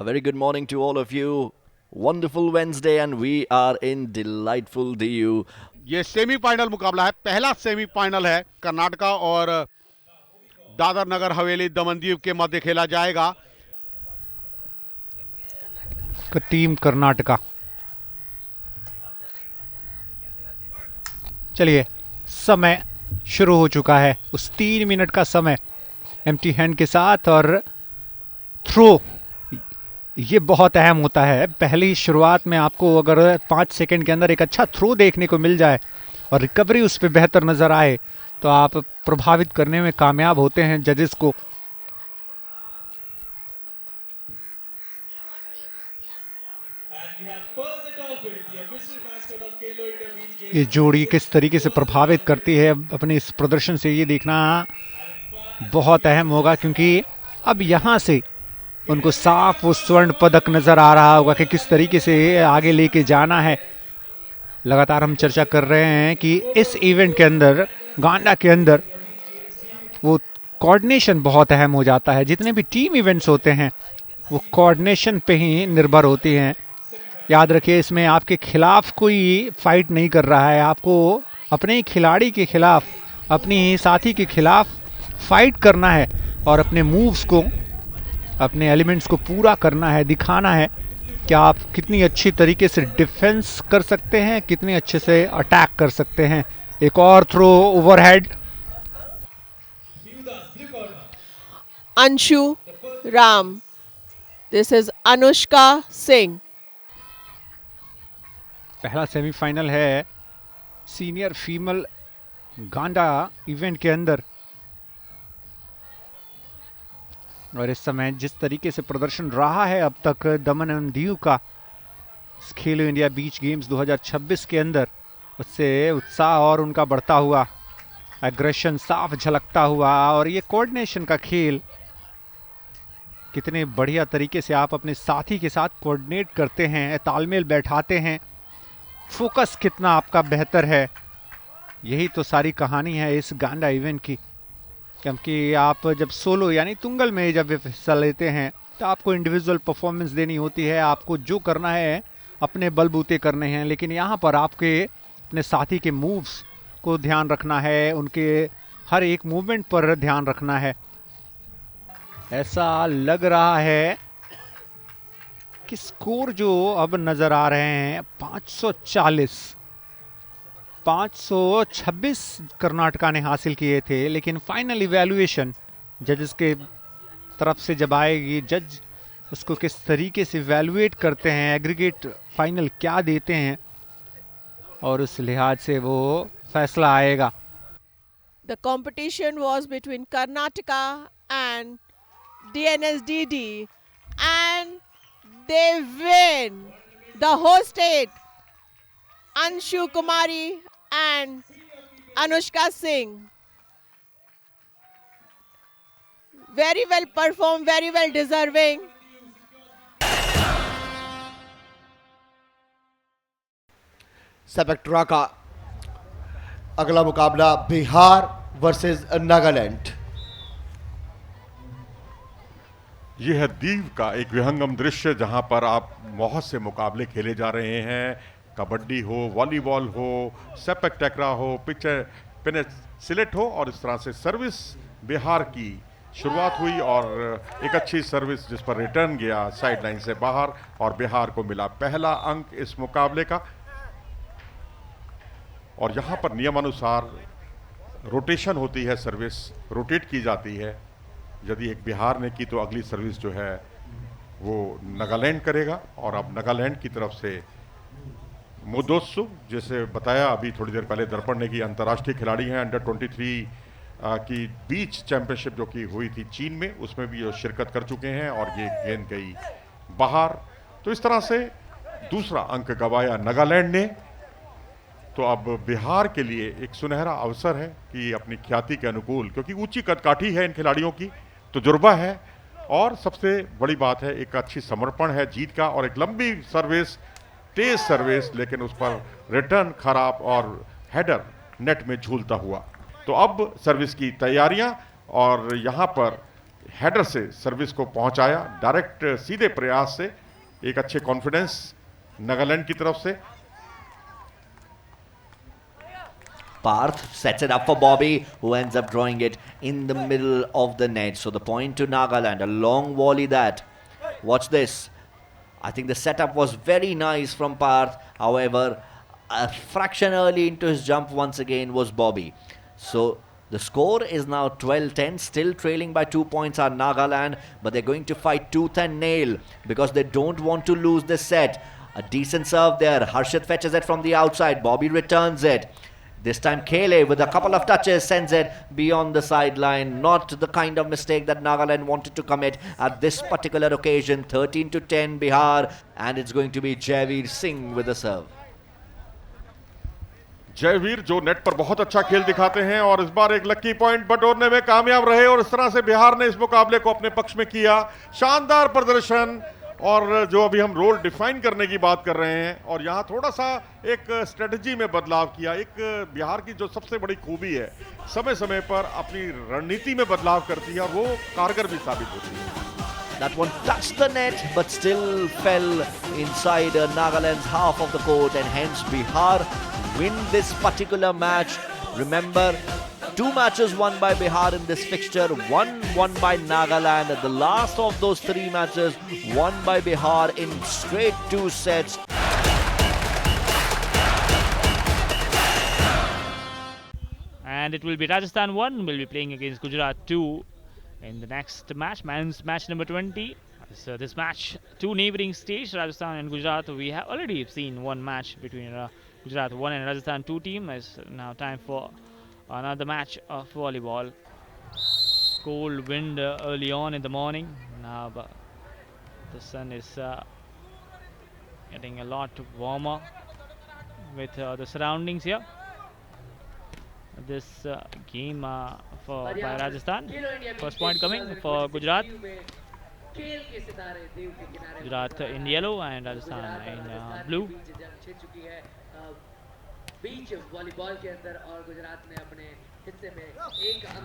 A very good morning to all of you. Wonderful Wednesday, and we are in delightful DU. ये semifinal मुकाबला है। पहला semifinal है कर्नाटका और दादर नगर हवेली दमन दीव के मध्य खेला जाएगा। टीम कर्नाटका। चलिए, समय शुरू हो चुका है। उस 3 मिनट का समय एम्प्टी हैंड के साथ, और थ्रो ये बहुत अहम होता है। पहली शुरुआत में आपको अगर 5 सेकंड के अंदर एक अच्छा थ्रो देखने को मिल जाए और रिकवरी उस पर बेहतर नज़र आए तो आप प्रभावित करने में कामयाब होते हैं जजेस को। ये जोड़ी किस तरीके से प्रभावित करती है अपने इस प्रदर्शन से, ये देखना बहुत अहम होगा, क्योंकि अब यहाँ से उनको साफ वो स्वर्ण पदक नजर आ रहा होगा कि किस तरीके से आगे लेके जाना है। लगातार हम चर्चा कर रहे हैं कि इस इवेंट के अंदर, गांडा के अंदर, वो कोऑर्डिनेशन बहुत अहम हो जाता है। जितने भी टीम इवेंट्स होते हैं वो कोऑर्डिनेशन पे ही निर्भर होती हैं। याद रखिए, इसमें आपके खिलाफ कोई फाइट नहीं कर रहा है, आपको अपने ही खिलाड़ी के खिलाफ, अपनी ही साथी के खिलाफ फाइट करना है और अपने मूव्स को, अपने एलिमेंट्स को पूरा करना है, दिखाना है कि आप कितनी अच्छी तरीके से डिफेंस कर सकते हैं, कितने अच्छे से अटैक कर सकते हैं। एक और throw overhead. Anshu Ram, this is Anushka Singh. पहला सेमीफाइनल है सीनियर फीमेल गांडा इवेंट के अंदर, और इस समय जिस तरीके से प्रदर्शन रहा है अब तक दमन एवं दीव का खेलो इंडिया बीच गेम्स 2026 के अंदर, उससे उत्साह और उनका बढ़ता हुआ, एग्रेशन साफ झलकता हुआ, और ये कोऑर्डिनेशन का खेल, कितने बढ़िया तरीके से आप अपने साथी के साथ कोऑर्डिनेट करते हैं, तालमेल बैठाते हैं, फोकस कितना आपका बेहतर है। यही तो सारी कहानी है इस गांडा इवेंट की, क्योंकि आप जब सोलो यानी तुंगल में जब हिस्सा लेते हैं तो आपको इंडिविजुअल परफॉर्मेंस देनी होती है, आपको जो करना है अपने बलबूते करने हैं, लेकिन यहाँ पर आपके अपने साथी के मूव्स को ध्यान रखना है, उनके हर एक मूवमेंट पर ध्यान रखना है। ऐसा लग रहा है कि स्कोर जो अब नज़र आ रहे हैं 540, 526 कर्नाटका ने हासिल किए थे, लेकिन फाइनल इवैल्यूएशन जजेस के तरफ से जब आएगी, जज उसको किस तरीके से इवैल्यूएट करते हैं, एग्रीगेट फाइनल क्या देते हैं, और उस लिहाज से वो फैसला आएगा। The competition was between Karnataka and DNSDD, and they win. The host state, Anshu Kumari and Anushka Singh. Very well performed, very well deserving. सेपेक्ट्रा का अगला मुकाबला बिहार वर्सेस नागालैंड। यह है दीव का एक विहंगम दृश्य जहां पर आप बहुत से मुकाबले खेले जा रहे हैं। कबड्डी हो, वॉलीबॉल हो, सेपक टकरा हो, पेनिसिलेट हो, और इस तरह से सर्विस बिहार की शुरुआत हुई और एक अच्छी सर्विस जिस पर रिटर्न गया साइड लाइन से बाहर, और बिहार को मिला पहला अंक इस मुकाबले का। और यहाँ पर नियमानुसार रोटेशन होती है, सर्विस रोटेट की जाती है। यदि एक बिहार ने की तो अगली सर्विस जो है वो नागालैंड करेगा, और अब नागालैंड की तरफ से मुदोसु, जैसे बताया अभी थोड़ी देर पहले दर्पण ने की, अंतर्राष्ट्रीय खिलाड़ी हैं। अंडर 23 की बीच चैंपियनशिप जो कि हुई थी चीन में, उसमें भी वो शिरकत कर चुके हैं, और ये गेंद गई बाहर। तो इस तरह से दूसरा अंक गवाया नागालैंड ने। तो अब बिहार के लिए एक सुनहरा अवसर है कि अपनी ख्याति के अनुकूल, क्योंकि ऊंची कदकाठी है इन खिलाड़ियों की, तजुर्बा है, और सबसे बड़ी बात है एक अच्छी समर्पण है जीत का, और एक लंबी सर्विस, तेज सर्विस, लेकिन उस पर रिटर्न खराब और हेडर नेट में झूलता हुआ। तो अब सर्विस की तैयारियां, और यहाँ पर हेडर से सर्विस को पहुंचाया, डायरेक्ट सीधे प्रयास से, एक अच्छे कॉन्फिडेंस नागालैंड की तरफ से। Parth sets it up for Bobby, who ends up drawing it in the middle of the net. So the point to Nagaland, a long volley that. Watch this. I think the setup was very nice from Parth. However, a fraction early into his jump once again was Bobby. So the score is now 12-10, still trailing by 2 points are Nagaland, but they're going to fight tooth and nail because they don't want to lose this set. A decent serve there. Harshit fetches it from the outside. Bobby returns it. This time Kele with a couple of touches sends it beyond the sideline. Not the kind of mistake that Nagaland wanted to commit at this particular occasion. 13-10 Bihar, and it's going to be Javeer Singh with the serve. Jaiveer जो net पर बहुत अच्छा खेल दिखाते हैं और इस बार एक लकी पॉइंट बटोरने में कामयाब रहे और इस तरह से बिहार ने इस मुकाबले को अपने पक्ष में किया। शानदार प्रदर्शन, और जो अभी हम रोल डिफाइन करने की बात कर रहे हैं और यहाँ थोड़ा सा एक स्ट्रेटजी में बदलाव किया। एक बिहार की जो सबसे बड़ी खूबी है, समय समय पर अपनी रणनीति में बदलाव करती है और वो कारगर भी साबित होती है। That one touched the net but still fell inside Nagaland's half of the court, and hence Bihar win this particular match. Remember, 2 matches won by Bihar in this fixture, one won by Nagaland. The last of those 3 matches won by Bihar in straight 2 sets. And it will be Rajasthan 1 will be playing against Gujarat 2 in the next match, men's match number 20. So this match, 2 neighbouring states, Rajasthan and Gujarat. We have already seen one match between Gujarat 1 and Rajasthan 2 team. It's now time for another match of volleyball. Cold wind early on in the morning. Now the sun is getting a lot warmer with the surroundings here. This game by Rajasthan. First point coming for Gujarat. Gujarat in yellow and Rajasthan in blue.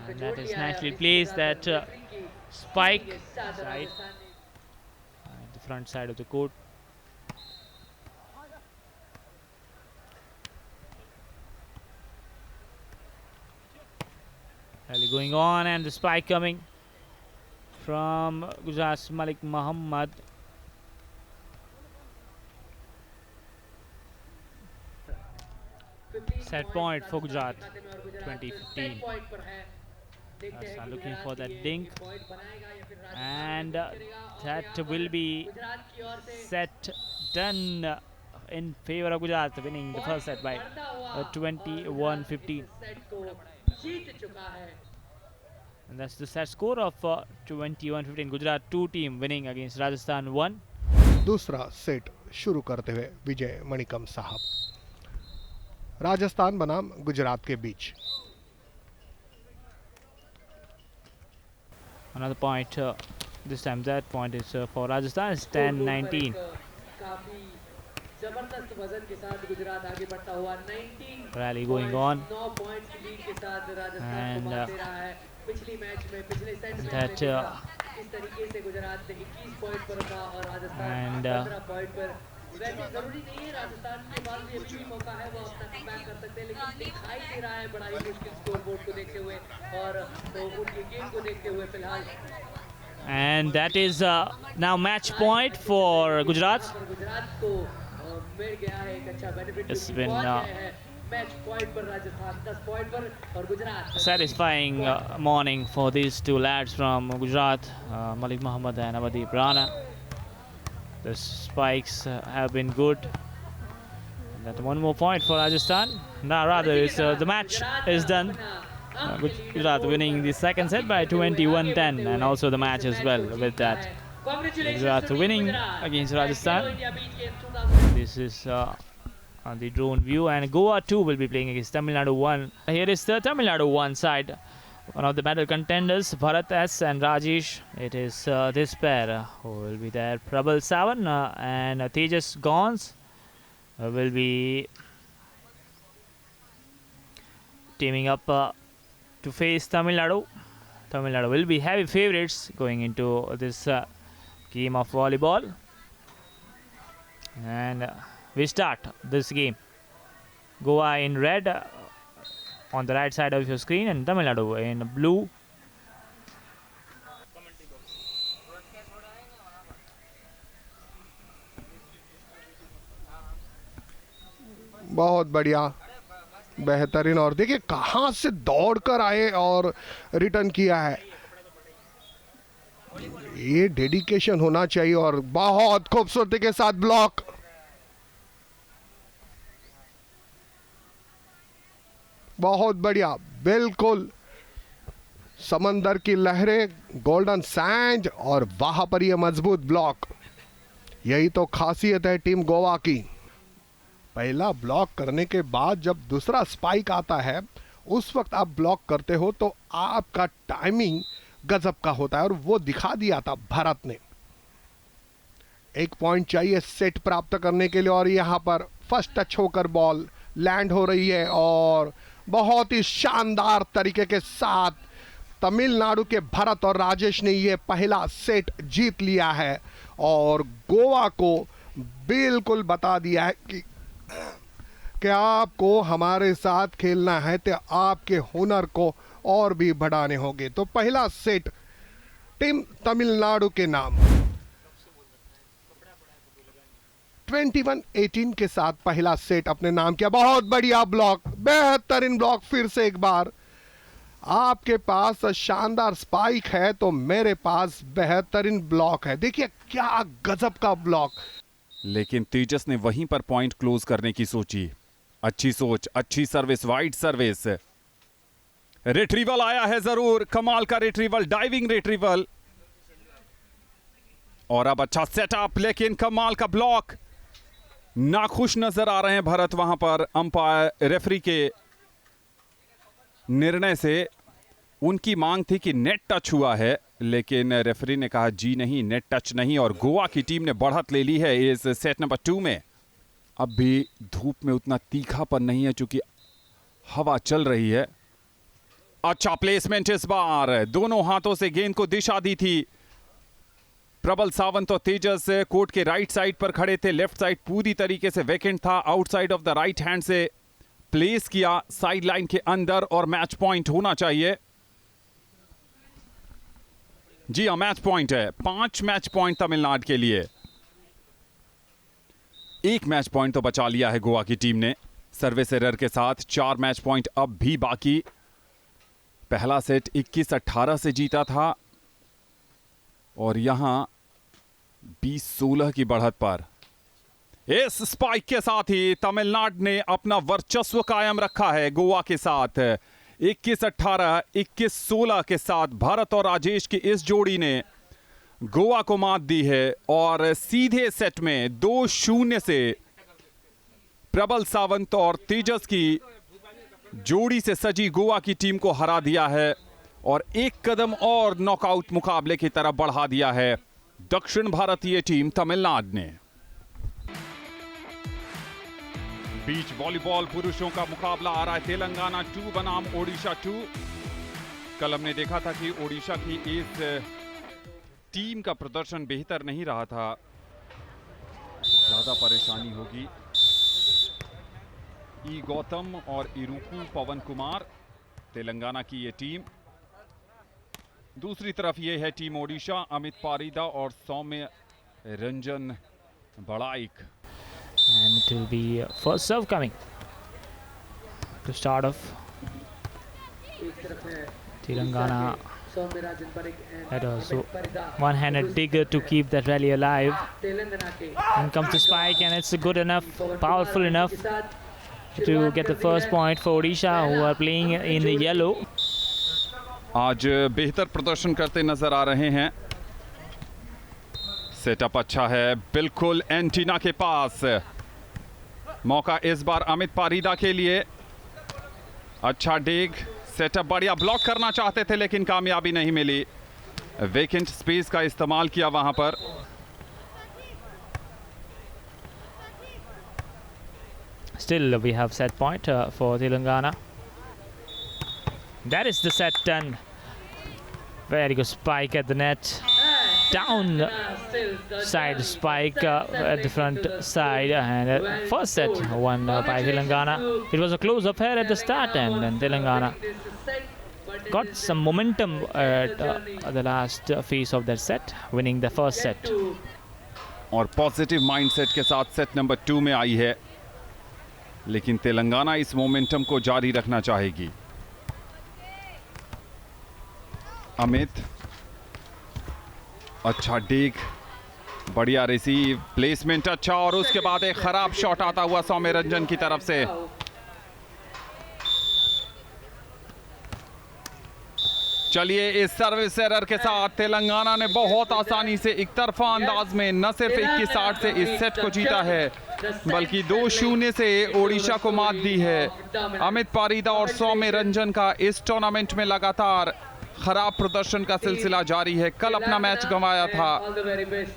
And that is nicely placed, that spike side at the front side of the court. Rally going on, and the spike coming from Gujarat's Malik Muhammad. Set point for Gujarat, 2015. Rajasthan looking for that dink, and that will be set done in favor of Gujarat, winning the first set by 21-15. And that's the set score of 21-15. Gujarat 2 team winning against Rajasthan 1. दूसरा set शुरू करते हुए विजय मणिकम साहब। राजस्थान बनाम गुजरात के बीच। Another point, this time that point is for Rajasthan. It's 10-19. Rally going on, and that and वैसे जरूरी नहीं है राजस्थान के पास भी अभी भी मौका है, वो अपना कमबैक कर सकते हैं, लेकिन दिखाई दे रहा है बड़ा ही मुश्किल स्कोर बोर्ड को देखते हुए और तो उनके गेम को देखते हुए फिलहाल। And that is now match point for Gujarat. Gujarat को मिल गया है एक अच्छा benefit, It's been match point पर राजस्थान 10 पॉइंट पर और Gujarat. Satisfying morning for these 2 lads from Gujarat, Malik Muhammad and Abadeep Rana. The spikes have been good. And that one more point for Rajasthan. Now rather is the match is done. Gujarat winning the second set by 21-10, and also the match as well with that. Gujarat winning against Rajasthan. This is on the drone view, and Goa 2 will be playing against Tamil Nadu 1. Here is the Tamil Nadu 1 side. One of the medal contenders, Bharat S and Rajesh. It is this pair who will be there. Prabal Savan and Tejas Gons will be teaming up to face Tamil Nadu. Tamil Nadu will be heavy favorites going into this game of volleyball. And we start this game. Goa in red on the right side of your screen, and Tamil Nadu in blue. बहुत बढ़िया, बेहतरीन। और देखिए कहां से दौड़कर आए और रिटर्न किया है। ये डेडिकेशन होना चाहिए। और बहुत खूबसूरती के साथ ब्लॉक। बहुत बढ़िया, बिल्कुल समंदर की लहरें, गोल्डन सैंड, और वहां पर ये मजबूत ब्लॉक। यही तो खासियत है टीम गोवा की। पहला ब्लॉक करने के बाद जब दूसरा स्पाइक आता है, उस वक्त आप ब्लॉक करते हो तो आपका टाइमिंग गजब का होता है, और वो दिखा दिया था भारत ने। 1 पॉइंट चाहिए सेट प्राप्त करने के लिए। और यहाँ पर फर्स्ट टच होकर बॉल लैंड हो रही है, और बहुत ही शानदार तरीके के साथ तमिलनाडु के भरत और राजेश ने ये पहला सेट जीत लिया है, और गोवा को बिल्कुल बता दिया है कि आपको हमारे साथ खेलना है तो आपके हुनर को और भी बढ़ाने होंगे। तो पहला सेट टीम तमिलनाडु के नाम 21-18 के साथ पहला सेट अपने नाम किया। बहुत बढ़िया ब्लॉक, बेहतरीन ब्लॉक। फिर से एक बार, आपके पास शानदार स्पाइक है तो मेरे पास बेहतरीन ब्लॉक है। देखिए क्या गजब का ब्लॉक। लेकिन तेजस ने वहीं पर पॉइंट क्लोज करने की सोची। अच्छी सोच, अच्छी सर्विस, वाइड सर्विस। रिट्रीवल आया है जरूर, कमाल का रिट्रीवल, डाइविंग रिट्रीवल। और अब अच्छा सेटअप, लेकिन कमाल का ब्लॉक। नाखुश नजर आ रहे हैं भरत वहां पर अंपायर रेफरी के निर्णय से। उनकी मांग थी कि नेट टच हुआ है, लेकिन रेफरी ने कहा जी नहीं, नेट टच नहीं। और गोवा की टीम ने बढ़त ले ली है इस सेट नंबर 2 में। अब भी धूप में उतना तीखापन नहीं है क्योंकि हवा चल रही है। अच्छा प्लेसमेंट इस बार, दोनों हाथों से गेंद को दिशा दी थी। प्रबल सावंत और तेजस कोर्ट के राइट साइड पर खड़े थे। लेफ्ट साइड पूरी तरीके से वेकेंट था। Outside of the right hand से प्लेस किया साइड लाइन के अंदर, और मैच पॉइंट होना चाहिए। जी हाँ, मैच पॉइंट है। 5 मैच पॉइंट तमिलनाडु के लिए। 1 मैच पॉइंट तो बचा लिया है गोवा की टीम ने सर्विस एरर के साथ। 4 मैच पॉइंट अब भी बाकी। पहला सेट 21-18 से जीता था, और यहां 20-16 की बढ़त पर। इस स्पाइक के साथ ही तमिलनाडु ने अपना वर्चस्व कायम रखा है गोवा के साथ। 21-18, 21-16 के साथ भारत और राजेश की इस जोड़ी ने गोवा को मात दी है, और सीधे सेट में 2-0 से प्रबल सावंत और तेजस की जोड़ी से सजी गोवा की टीम को हरा दिया है, और एक कदम और नॉकआउट मुकाबले की तरफ बढ़ा दिया है दक्षिण भारतीय टीम तमिलनाडु ने। बीच वॉलीबॉल पुरुषों का मुकाबला आ रहा है। तेलंगाना 2 बनाम ओडिशा 2। कल हमने देखा था कि ओडिशा की इस टीम का प्रदर्शन बेहतर नहीं रहा था, ज्यादा परेशानी होगी। ई गौतम और इरुकू पवन कुमार तेलंगाना की ये टीम। दूसरी तरफ ये है टीम ओडिशा, अमित पारीदा और सौम्य Ranjan Baraik. And it will be first serve coming to start off. Telangana had also one-handed digger to keep that rally alive. And comes the spike, and it's good enough, powerful enough to get the first point for Odisha, who are playing in the yellow. आज बेहतर प्रदर्शन करते नजर आ रहे हैं। Setup अच्छा है, बिल्कुल एंटीना के पास। मौका इस बार अमित पारीदा के लिए। अच्छा डेग, सेटअप बढ़िया। ब्लॉक करना चाहते थे लेकिन कामयाबी नहीं मिली। वेकेंट स्पेस का इस्तेमाल किया वहां पर। Still we have set point for Telangana. That is the set done. Very good spike at the net. Down side spike at the front side, and first set won by Telangana. It was a close affair at the start, and then Telangana got some momentum at the last phase of that set, winning the first set. और positive mindset के साथ set number 2 में आई है, लेकिन तेलंगाना इस momentum को जारी रखना चाहेगी। अमित, अच्छा डिग, बढ़िया रिसीव, प्लेसमेंट अच्छा, और उसके बाद एक खराब शॉट आता हुआ सौम्य रंजन की तरफ से। चलिए, इस सर्विस एरर के साथ तेलंगाना ने बहुत आसानी से एक तरफा अंदाज में न सिर्फ 21-8 से इस सेट को जीता है, बल्कि 2-0 से ओडिशा को मात दी है। अमित पारीदा और सौम्य रंजन का इस टूर्नामेंट में लगातार खराब प्रदर्शन का सिलसिला जारी है। कल अपना मैच गंवाया था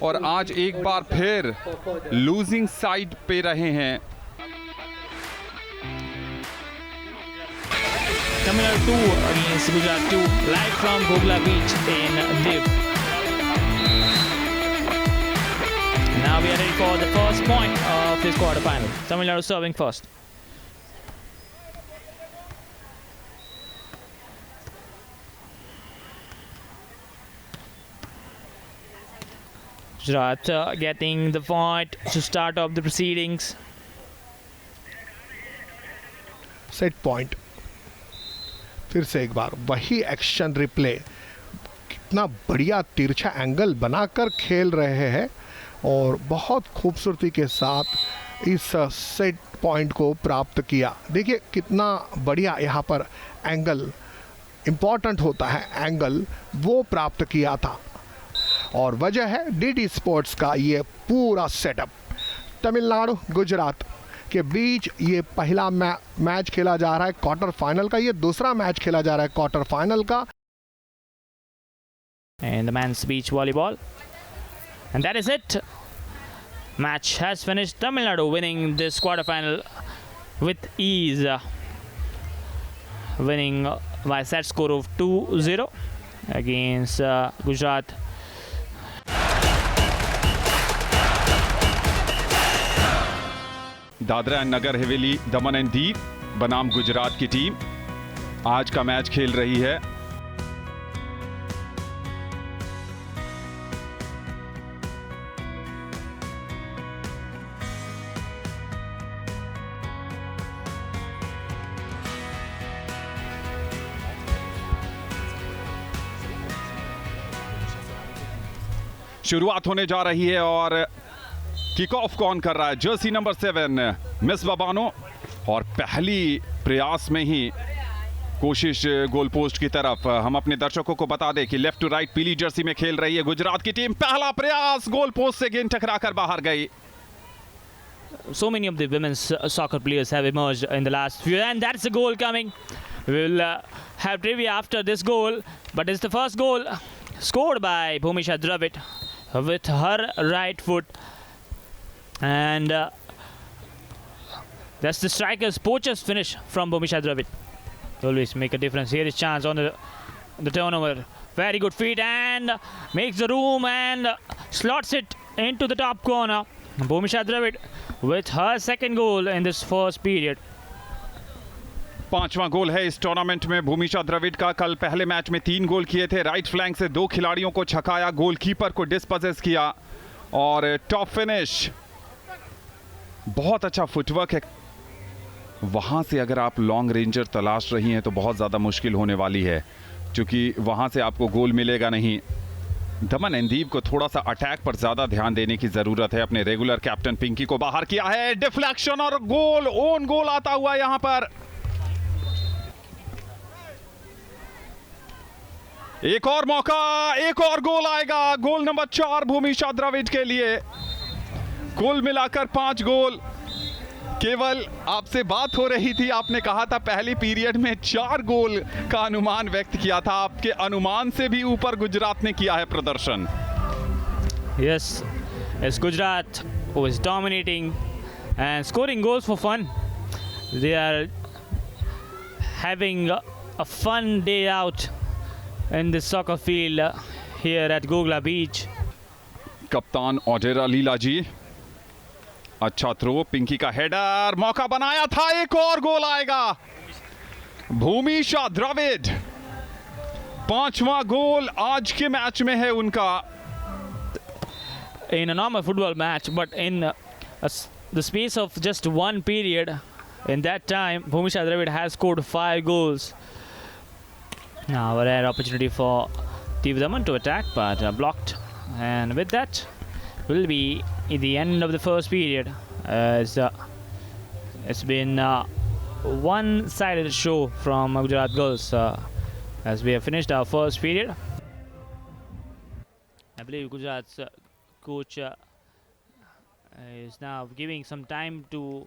और आज एक बार फिर लूजिंग साइड पे रहे हैं। Tamil Nadu 2 against Gujarat 2, live from Gogla Beach in Div. Now we are ready for the first point of this quarterfinal. Tamil Nadu serving first. Gujarat getting the point to start off the proceedings. Set point, फिर से एक बार वही action replay, कितना बढ़िया तिरछा angle बनाकर खेल रहे हैं और बहुत खूबसूरती के साथ इस सेट पॉइंट को प्राप्त किया। देखिए कितना बढ़िया यहाँ पर एंगल, इम्पॉर्टेंट होता है एंगल, वो प्राप्त किया था और वजह है डीडी स्पोर्ट्स का ये पूरा सेटअप। तमिलनाडु गुजरात के बीच ये पहला मैच खेला जा रहा है क्वार्टर फाइनल का, ये दूसरा मैच खेला जा रहा है क्वार्टर फाइनल का। And the men's beach volleyball, and that is it. Match has finished. Tamil Nadu winning this quarterfinal with ease, winning by set score of 2-0 against Gujarat. Dadra and Nagar Haveli, Daman and Diu बनाम गुजरात की team आज का match खेल रही है। शुरुआत होने जा रही है और किक ऑफ कौन कर रहा है? जर्सी नंबर 7 मिसबा बानो, और पहली प्रयास में ही कोशिश गोल पोस्ट की तरफ। हम अपने दर्शकों को बता दें कि लेफ्ट टू राइट पीली जर्सी में खेल रही है गुजरात की टीम। पहला प्रयास गोल पोस्ट से गेंद टकराकर बाहर गई। So many of the women's soccer players have emerged in the last few, and that's the goal coming. We will have trivia after this goal, but it's the first goal scored by Bhumisha Dravid with her right foot, and that's the striker's poacher's finish from Bhumisha Dravid. Always make a difference. Here is chance on the turnover. Very good feet and makes the room and slots it into the top corner. Bhumisha Dravid with her second goal in this first period. पांचवां गोल है इस tournament में भूमिशा द्रविड़ का। कल पहले match में 3 गोल किए थे। राइट फ्लैंक से 2 खिलाड़ियों को छकाया, गोलकीपर को डिस्पोजेस किया और टॉप फिनिश। बहुत अच्छा फुटवर्क है। वहां से अगर आप लॉन्ग रेंजर तलाश रही हैं तो बहुत ज़्यादा मुश्किल होने वाली है, क्योंकि वहां से आपको गोल मिलेगा नहीं। दमन एंड दीव को थोड़ा सा अटैक पर ज़्यादा ध्यान देने की ज़रूरत है। अपने रेगुलर कैप्टन पिंकी को बाहर किया है, डिफ्लेक्शन और गोल, ओन गोल आता हुआ यहां पर। एक और मौका, एक और गोल आएगा। गोल नंबर 4 भूमिशा द्रविड़ के लिए। कुल मिलाकर 5 गोल। केवल आपसे बात हो रही थी, आपने कहा था पहली पीरियड में 4 गोल का अनुमान व्यक्त किया था। आपके अनुमान से भी ऊपर गुजरात ने किया है प्रदर्शन। Yes, it's Gujarat who is dominating and scoring goals for fun. They are having a fun day out in the soccer field here at Gogla Beach. कप्तान ऑडेरा लीला जी, अच्छा थ्रो, पिंकी का हेडर, मौका बनाया था, एक और गोल आएगा। भूमिशा द्रविड़, 5वां गोल आज के मैच में है उनका। In a normal football match, but in the space of just one period, in that time, Bhumisha Dravid has scored 5 goals. Now a rare opportunity for Div Daman to attack, but blocked. And with that, will be in the end of the first period. As it's been one-sided show from Gujarat Girls as we have finished our first period. I believe Gujarat's coach is now giving some time to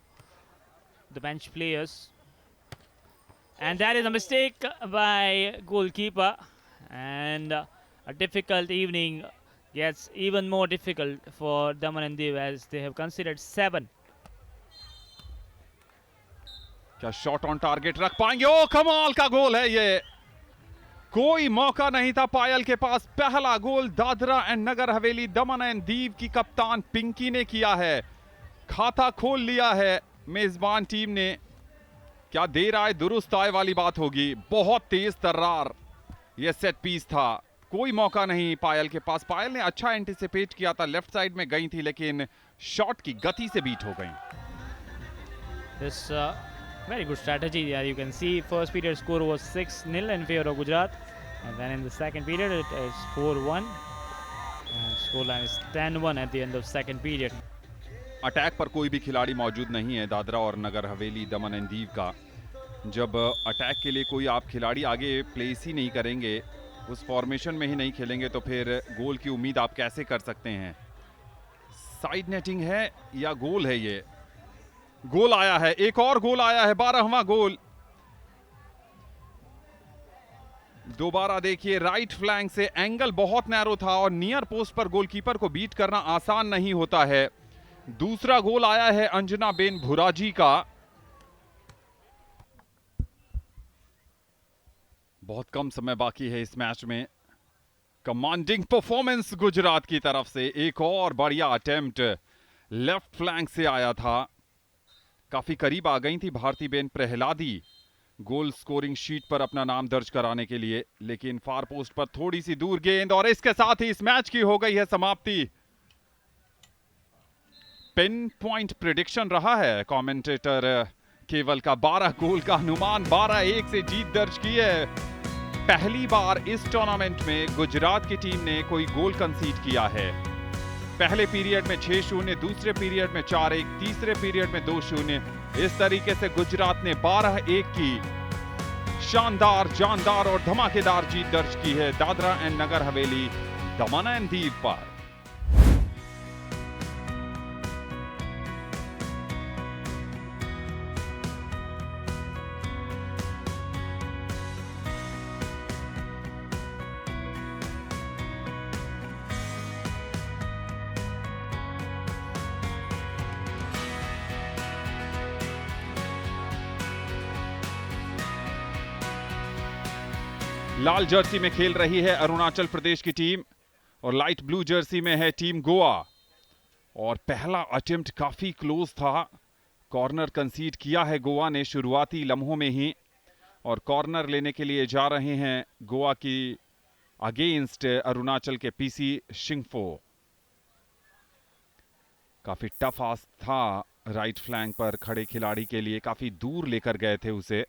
the bench players, and that is a mistake by goalkeeper, and a difficult evening gets even more difficult for Daman and Div as they have considered 7. क्या shot on target रख पाएंगे? ओ कमाल का गोल है ये, कोई मौका नहीं था पायल के पास। पहला गोल दादरा एंड नगर हवेली दमन एंड दीव की कप्तान पिंकी ने किया है, खाता खोल लिया है मेजबान टीम ने। क्या देर आए दुरुस्त आए वाली बात होगी, बहुत तेज तर्रार ये सेट पीस था, कोई मौका नहीं पायल के पास। पायल ने अच्छा एंटिसिपेट किया था, लेफ्ट साइड में गई थी, लेकिन शॉट की गति से बीट हो गई। This very good strategy. Yeah, you can see first period score was 6-0 in favor of Gujarat, and then in the second period it is 4-1. Scoreline is 10-1 at the end of second period. Attack पर कोई भी खिलाड़ी मौजूद नहीं है दादरा और नगर Haveli Daman and Diu का। जब अटैक के लिए कोई आप खिलाड़ी आगे प्लेस ही नहीं करेंगे, उस फॉर्मेशन में ही नहीं खेलेंगे, तो फिर गोल की उम्मीद आप कैसे कर सकते हैं? साइड नेटिंग है या गोल है? ये गोल आया है, एक और गोल आया है, 12वां गोल। दोबारा देखिए, राइट फ्लैंक से एंगल बहुत नैरो था और नियर पोस्ट पर गोलकीपर को बीट करना आसान नहीं होता है। दूसरा गोल आया है अंजना बेन भुराजी का। बहुत कम समय बाकी है इस मैच में। कमांडिंग परफॉर्मेंस गुजरात की तरफ से, एक और बढ़िया अटेम्प्ट लेफ्ट फ्लैंक से आया था। काफी करीब आ गई थी Bharti ben Prahladi goal scoring sheet पर अपना नाम दर्ज कराने के लिए, लेकिन फार पोस्ट पर थोड़ी सी दूर गेंद, और इसके साथ ही इस मैच की हो गई है समाप्ति। पिन पॉइंट प्रेडिक्शन रहा है कमेंटेटर केवल का, 12 गोल का अनुमान, 12-1 से जीत दर्ज की है। पहली बार इस टूर्नामेंट में गुजरात की टीम ने कोई गोल कंसीड किया है। पहले पीरियड में 6-0, दूसरे पीरियड में 4-1, तीसरे पीरियड में 2-0। इस तरीके से गुजरात ने 12-1 की शानदार, जानदार और धमाकेदार जीत दर्ज की है दादरा एंड नगर हवेली दमन एंड दीव पर। लाल जर्सी में खेल रही है अरुणाचल प्रदेश की टीम और लाइट ब्लू जर्सी में है टीम गोवा। और पहला अटेम्प्ट काफी क्लोज था, कॉर्नर कंसीड किया है गोवा ने शुरुआती लम्हों में ही, और कॉर्नर लेने के लिए जा रहे हैं गोवा की अगेंस्ट अरुणाचल के पीसी शिंगफो। काफी टफ आस्क था राइट फ्लैंक पर खड़े खिलाड़ी के लिए, काफी दूर लेकर गए थे उसे।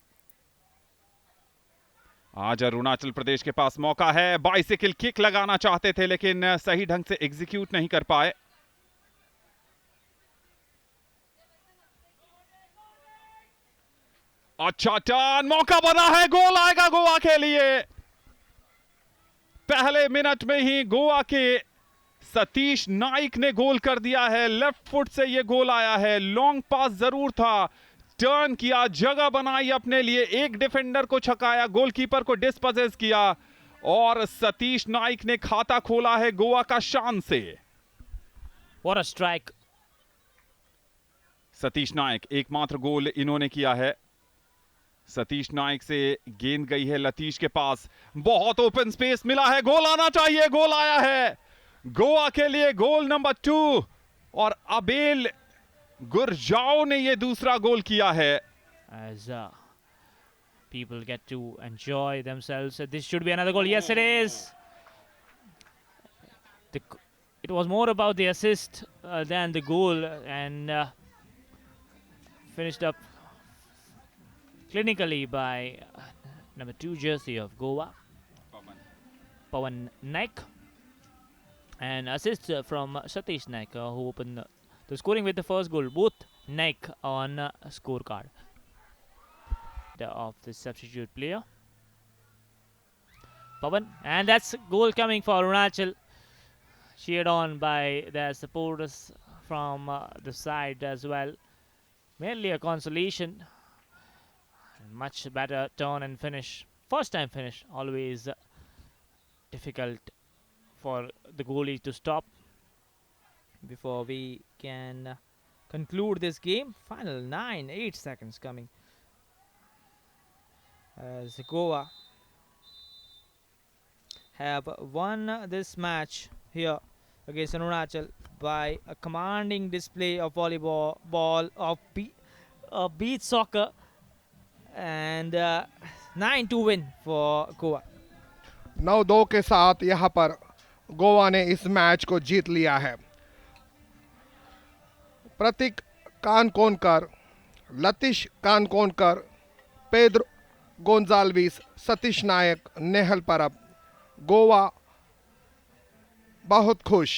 आज अरुणाचल प्रदेश के पास मौका है, बाइसिकल किक लगाना चाहते थे लेकिन सही ढंग से एग्जीक्यूट नहीं कर पाए। अच्छा टर्न, मौका बना है, गोल आएगा गोवा के लिए। पहले मिनट में ही गोवा के सतीश नाइक ने गोल कर दिया है। लेफ्ट फुट से यह गोल आया है, लॉन्ग पास जरूर था, टर्न किया, जगह बनाई अपने लिए, एक डिफेंडर को छकाया, गोलकीपर को डिस्पोजेस किया, और सतीश नाइक ने खाता खोला है गोवा का शान से। What a strike! Satish Naik, एकमात्र गोल इन्होंने किया है। सतीश नायक से गेंद गई है लतीश के पास, बहुत ओपन स्पेस मिला है, गोल आना चाहिए, गोल आया है गोवा के लिए, गोल नंबर 2 और अबेल गुरजाओ ने ये दूसरा गोल किया है। As people get to enjoy themselves, this should be another goal. Yes, it is. It was more about the assist than the goal, and finished up clinically by number 2 jersey of Goa, Pawan Naik, and assist from Satish Naik, who opened the scoring with the first goal. Both Naik on scorecard of the substitute player, Pawan, and that's goal coming for Arunachal, cheered on by their supporters from the side as well. Mainly a consolation. Much better turn and finish. First time finish, always difficult for the goalie to stop. Before we can conclude this game, final 8 seconds coming. As Goa have won this match here against Arunachal by a commanding display of volleyball, of beach soccer, and 9-2 win for Goa. 9-2 के साथ यहां पर गोवा ने इस match को जीत लिया है। प्रतीक कानकोनकर, Latish कानकोनकर, Pedro Gonsalves, Satish नायक, नेहल परब, गोवा बहुत खुश।